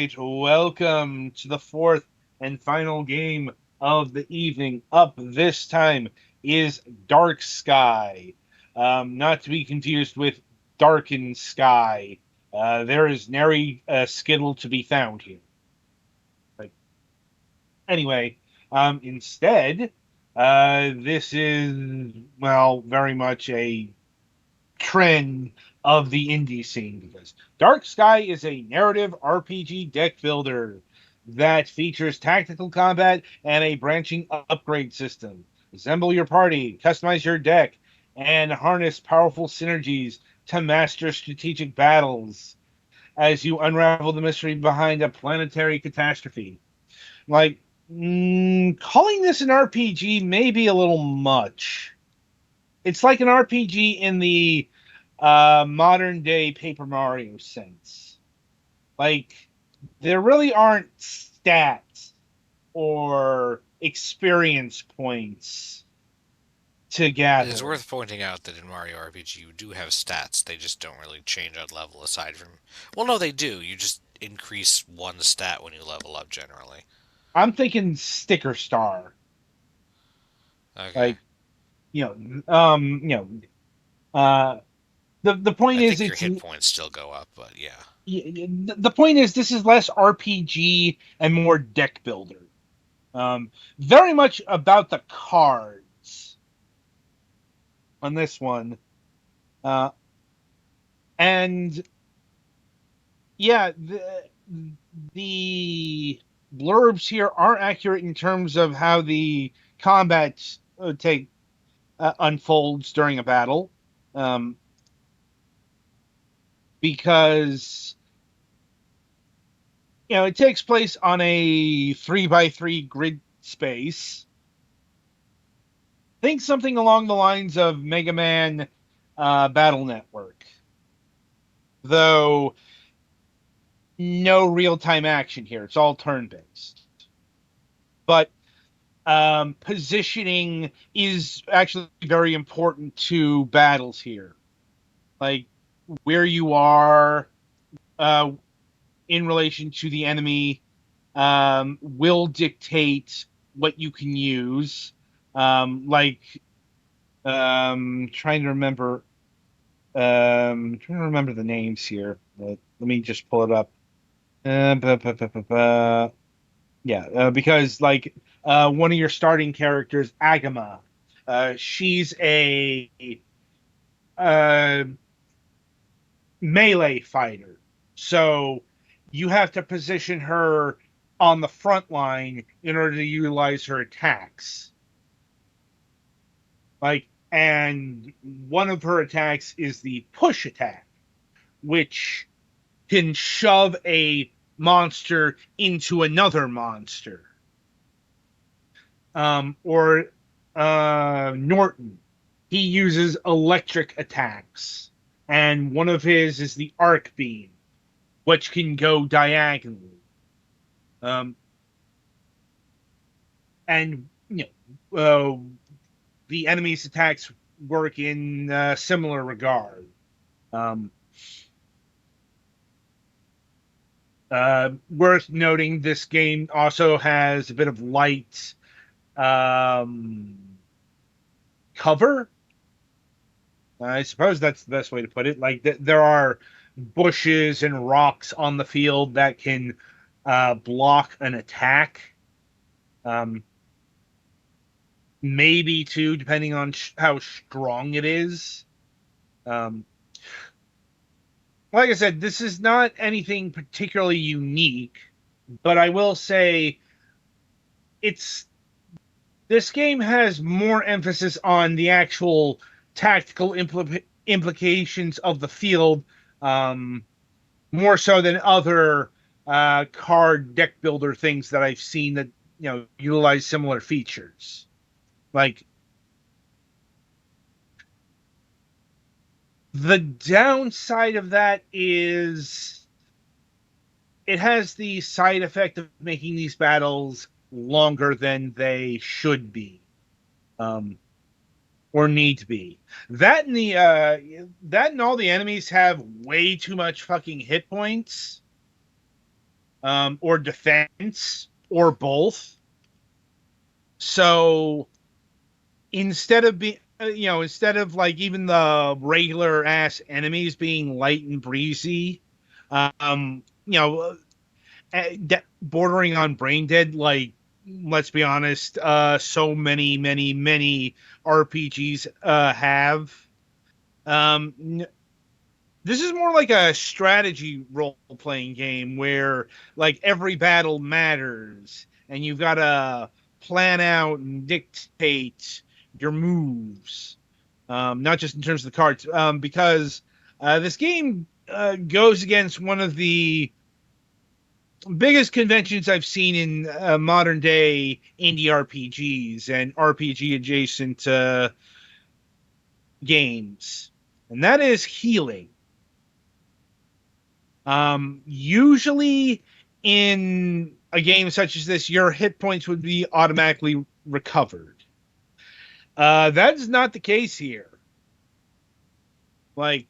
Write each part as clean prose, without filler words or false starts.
right, welcome to the fourth and final game of the evening. Up this time is Dark Sky, not to be confused with Darkened Sky. There is nary skittle to be found here. But anyway, instead, this is, well, very much a trend of the indie scene because Dark Sky is a narrative RPG deck builder that features tactical combat and a branching upgrade system. Assemble your party, customize your deck, and harness powerful synergies to master strategic battles as you unravel the mystery behind a planetary catastrophe. Like, calling this an RPG may be a little much. It's like an RPG in the modern day Paper Mario sense. Like, there really aren't stats or experience points to It is gather. worth pointing out that in Mario RPG you do have stats. They just don't really change on level aside from. Well, no, they do. You just increase one stat when you level up generally. I'm thinking sticker star. Okay. Like, uh, the point I is, think your it's hit points still go up, but yeah. the point is, this is less RPG and more deck builder. Very much about the cards on this one. Uh, and yeah, the blurbs here aren't accurate in terms of how the combat take unfolds during a battle, um, because it takes place on a 3x3 grid space. Think something along the lines of Mega Man Battle Network, though no real time action here. It's all turn based, but positioning is actually very important to battles here. Like, where you are uh, in relation to the enemy will dictate what you can use. Like, trying to remember, the names here. Let me just pull it up. Yeah, because like one of your starting characters, Agama, she's a uh, melee fighter, so you have to position her on the front line in order to utilize her attacks. Like, and one of her attacks is the push attack, which can shove a monster into another monster. Or Norton. He uses electric attacks, and one of his is the arc beam, which can go diagonally. Um, and the enemy's attacks work in a similar regard. Um, Worth noting, this game also has a bit of light um, cover. I suppose that's the best way to put it. Like, there are bushes and rocks on the field that can block an attack. Um, Maybe two, depending on how strong it is. Um, like I said, this is not anything particularly unique, but I will say it's this game has more emphasis on the actual tactical implications of the field, um, more so than other card deck builder things that I've seen that utilize similar features. Like, the downside of that is it has the side effect of making these battles longer than they should be. Um, or need to be. That and all the enemies have way too much fucking hit points. or defense or both. So instead of being instead of like even the regular ass enemies being light and breezy, bordering on brain dead, like let's be honest, so many RPGs have. Um, this is more like a strategy role playing game where like every battle matters and you've got to plan out and dictate your moves, not just in terms of the cards, because this game goes against one of the biggest conventions I've seen in modern day indie RPGs and RPG adjacent games, and that is healing. Usually in a game such as this, your hit points would be automatically recovered. That's not the case here. Like,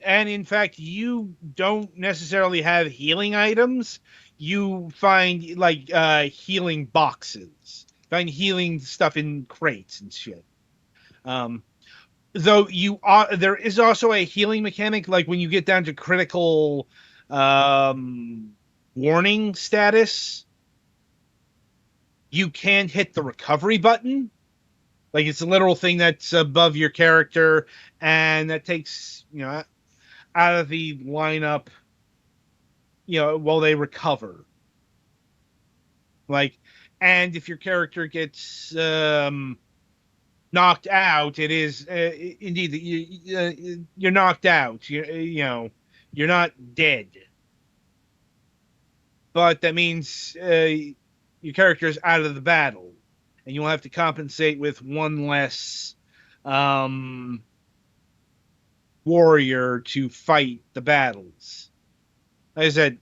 and in fact, you don't necessarily have healing items. You find like healing boxes, find healing stuff in crates and shit. Um, though there is also a healing mechanic, like when you get down to critical um, warning status, you can hit the recovery button. Like it's a literal thing that's above your character, and that takes out of the lineup, while they recover. Like, and if your character gets knocked out, it is indeed you're knocked out. You're not dead, but that means your character is out of the battle, and you'll have to compensate with one less um, warrior to fight the battles. Like I said,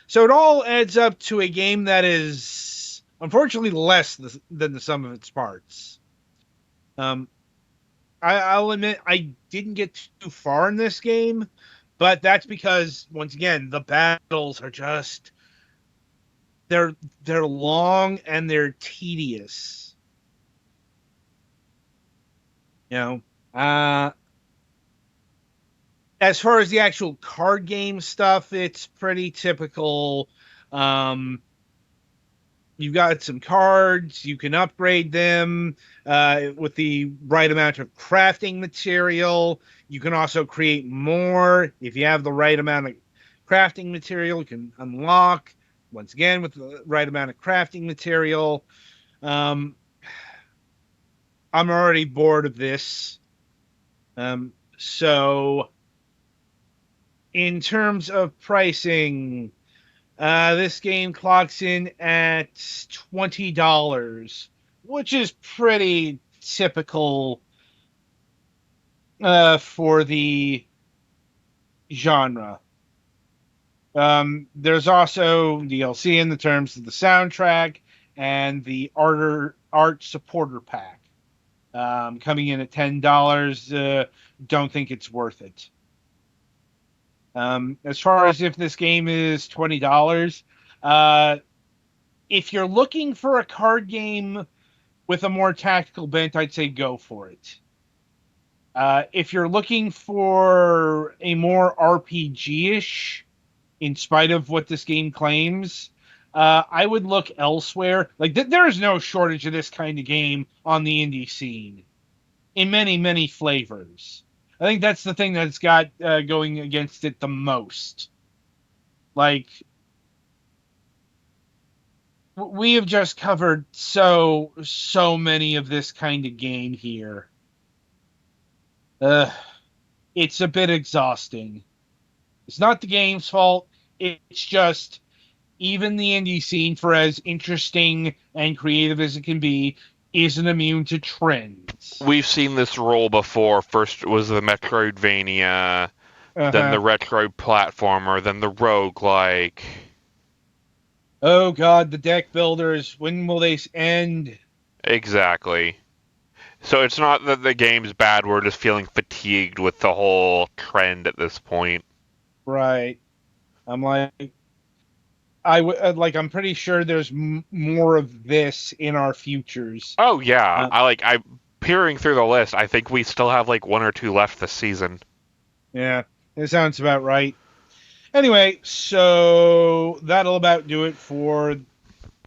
so it all adds up to a game that is unfortunately less than the sum of its parts. Um, I'll admit I didn't get too far in this game, but that's because once again the battles are just they're they're long and they're tedious. You know, uh, as far as the actual card game stuff, it's pretty typical. Um, you've got some cards, you can upgrade them with the right amount of crafting material. You can also create more if you have the right amount of crafting material. You can unlock once again with the right amount of crafting material. um, I'm already bored of this. So in terms of pricing, this game clocks in at $20, which is pretty typical for the genre. There's also DLC in the terms of the soundtrack and the art supporter pack, coming in at $10. Don't think it's worth it. As far as if this game is $20, uh, if you're looking for a card game with a more tactical bent, I'd say go for it. If you're looking for a more RPG ish, in spite of what this game claims, I would look elsewhere. Like, there is no shortage of this kind of game on the indie scene in many flavors. I think that's the thing that's got going against it the most. Like, we have just covered so many of this kind of game here. It's a bit exhausting. It's not the game's fault. It's just even the indie scene, for as interesting and creative as it can be, isn't immune to trends. We've seen this role before. First it was the Metroidvania, Uh then the huh. retro platformer, then the roguelike. Oh God, the deck builders. When will they end? Exactly. So it's not that the game's bad, we're just feeling fatigued with the whole trend at this point. Right. I'm like, I'm pretty sure there's more of this in our futures. Oh yeah, Uh, I peering through the list. I think we still have like one or two left this season. yeah, it sounds about right. Anyway, so that'll about do it for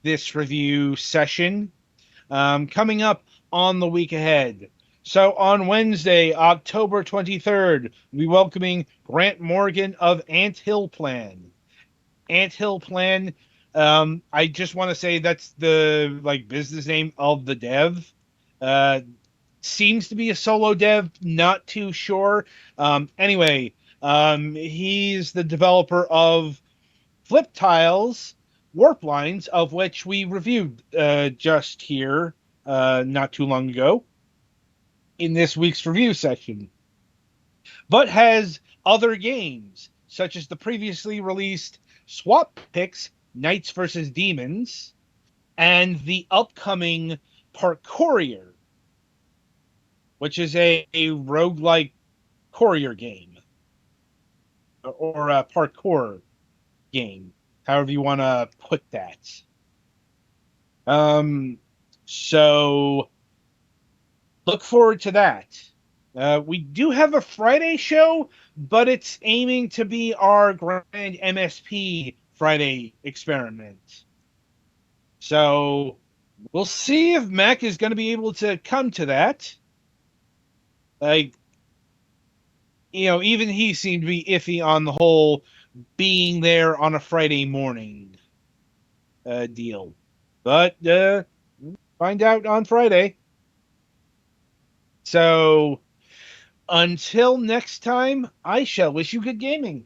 this review session. Coming up on the week ahead. So on Wednesday, October 23rd, we'll be welcoming Grant Morgan of Ant Hill Plan. Ant Hill Plan. I just want to say that's the business name of the dev. Uh, Seems to be a solo dev, not too sure. Anyway, he's the developer of Flip Tiles, Warp Lines, of which we reviewed just here not too long ago in this week's review section, but has other games, such as the previously released Swap Picks Knights versus Demons and the upcoming Parkourier, which is a roguelike courier game or a parkour game, however you want to put that. Um, so look forward to that. We do have a Friday show, but it's aiming to be our grand MSP Friday experiment. So we'll see if Mac is going to be able to come to that. Like, even he seemed to be iffy on the whole being there on a Friday morning deal. But find out on Friday. So until next time, I shall wish you good gaming.